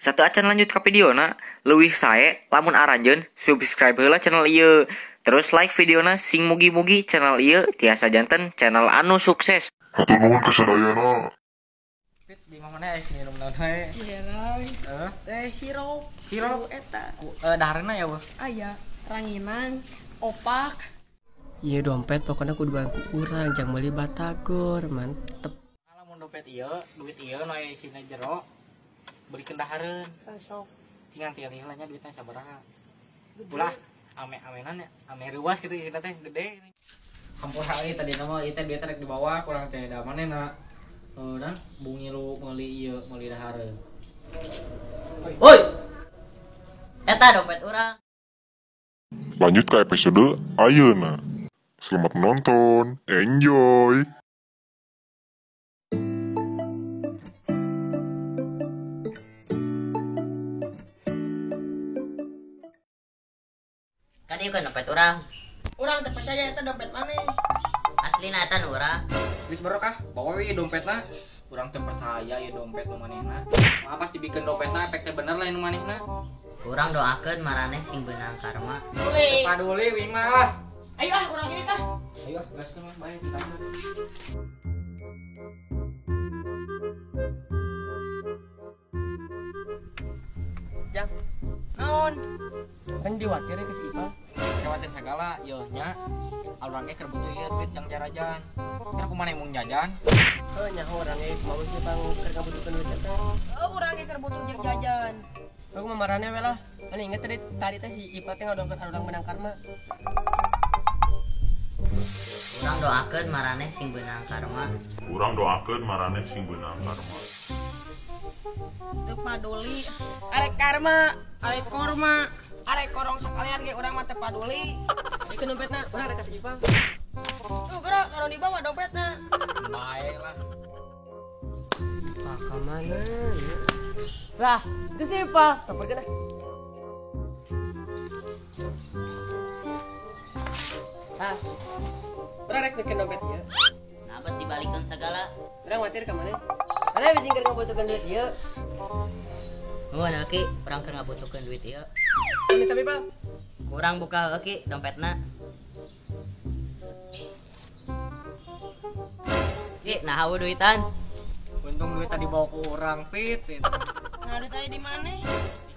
Satu acan lanjut ke videona, leuwih sae lamun aranjeun subscribe heula channel ieu. Terus like videona sing mugi-mugi channel ieu tiasa janten channel anu sukses. Hatur nuhun kasadayana. Pit di mana cenah minum naon we? Ciherang. Sirup. Sirup eta. Dahareuna ya, Bu. Aya ranginan, opak. Iya dompet pokoknya kudu bantu urang jang meuli batagor mantep. Lamun dompet ieu, duit ieu nu aya isina jero beureun dahareun. Sok. Tinggal heula nya duitna sabaraha. Ulah ame-amenan ya, ame ruas gitu isina teh gede. Hampura ieu tadi nama ieu teh duit rek dibawa kurang teh da manehna. Dan bungi lu meuli ieu, meuli dahareun. Woi. Eta dompet urang. Lanjut ke episode ayeuna. Selamat menonton, enjoy. Kadieu kan dompet urang. Urang teu percaya eta dompet maneh. Aslina eta nu urang. Geus barokah, bawa we dompetna. Urang teh percaya ieu dompet nu manehna. Mah pas dibikeun dompetna efek teh bener lain nu manehna. Urang doakeun maraneh sing beunang karma. Woi. Paduli wing mah. Ayo urang ini tah. Ayo gaskeun mah bae kita. Jang, Naon? kan diwatir ke si Ipal. Khawatir segala yo nya. Urang ge keur butuh ieu duit jang jarajan. Kan kumaha mung jajan? Heuh nyaho urang ge mau si Pang keur ngabutuhkeun duit eta. Urang ge keur butuh jeung jajan. Aku mah marane we lah. Kan inget tadi teh si Ipal teh ngadongkeun urang menang karma. Urang doakeun maraneh sing beunang karma. Urang doakeun maraneh sing beunang karma. Teu paduli. Arek karma, arek korma, arek korong sakalian ge urang mah teu paduli. Dikeun dompetna, urang rek ka si Ipal. Tuh geura kalau dibawa dompetna. Bae lah. Pak ka mana? Lah, itu si Ipal. Sampurkeun ah. Ah. Urang rek dikeun dompet ieu. Napa dibalikeun sagala? Urang watir ka mana? Mana bisa keur ngabutuhkeun duit ieu. Nuhun euki, urang keur ngabutuhkeun duit ieu. Sami-sami Pal. Urang buka euki dompetna. Nah haeu duitan. Untung duit tadi bawa ke urang Pit. Nah, duit aya di maneh?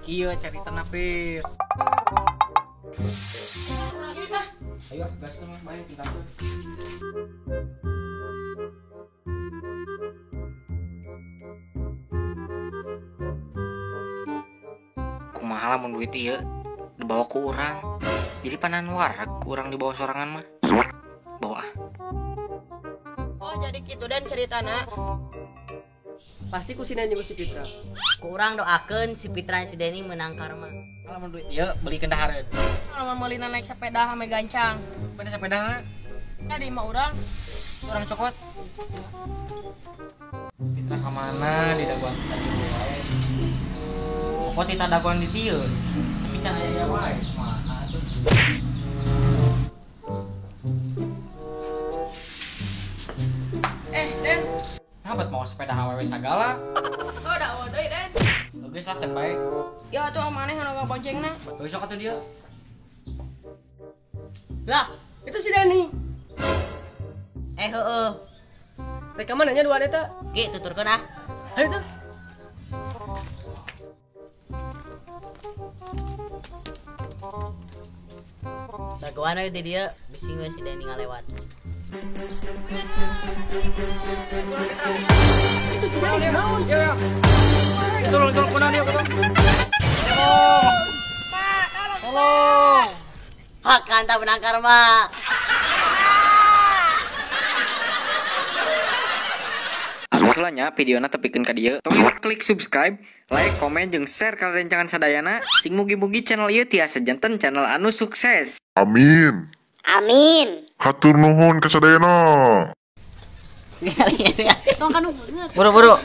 Kieu caritana Pit. Urang ini tah. Ayo gaskeun mah bae kita. Kumaha lamun duit ieu dibawa ku urang. Jadi panan wareg urang dibawa sorangan mah. Bawa ah. Oh, jadi kitu dan ceritana. Pasti kusinan jeung si Pitra. Ku urang doakeun si Pitra si Deni menang karma. Lamun duit ieu belikeun dahareun. Kalau meulina naik sepeda ame gancang. Pada sepedana Tadi mah urang. urang cokot. Kita ka mana di daguan tadi wae. Pokok tita daguan di dieu. Tapi can aya wae. Kumaha tuh. Den. Habat mau sepeda awewe sagala. Oh, da deui, Den. Geus lah kan bae. Ya atuh maneh anu boncengna. Geus sok atuh dieu. Lah, itu si Dani. Heueuh. Rek ka mana nya dua eta? Ki tuturkeun ah. Ayo tuh. Dagoan we di dieu bising we si Deni ngalewat. Itu si Dani naon? Ya. Tolong kunaon dieu tolong. Tolong. Hak kanta benang karma. Selanjutnya videona tepikeun ka dieu. Tong klik subscribe, like, komen jeung share ka rencangan sadayana. Sing mugi-mugi channel ieu tiasa janten channel anu sukses. Amin. Amin. Hatur nuhun kasadayana. Buru-buru.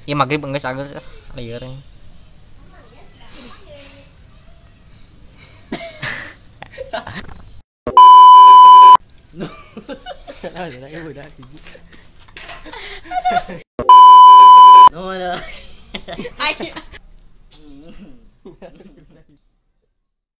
Ieu magrib geus agus lieur. Kenapa sih budak hiji? Nuhun. Aya.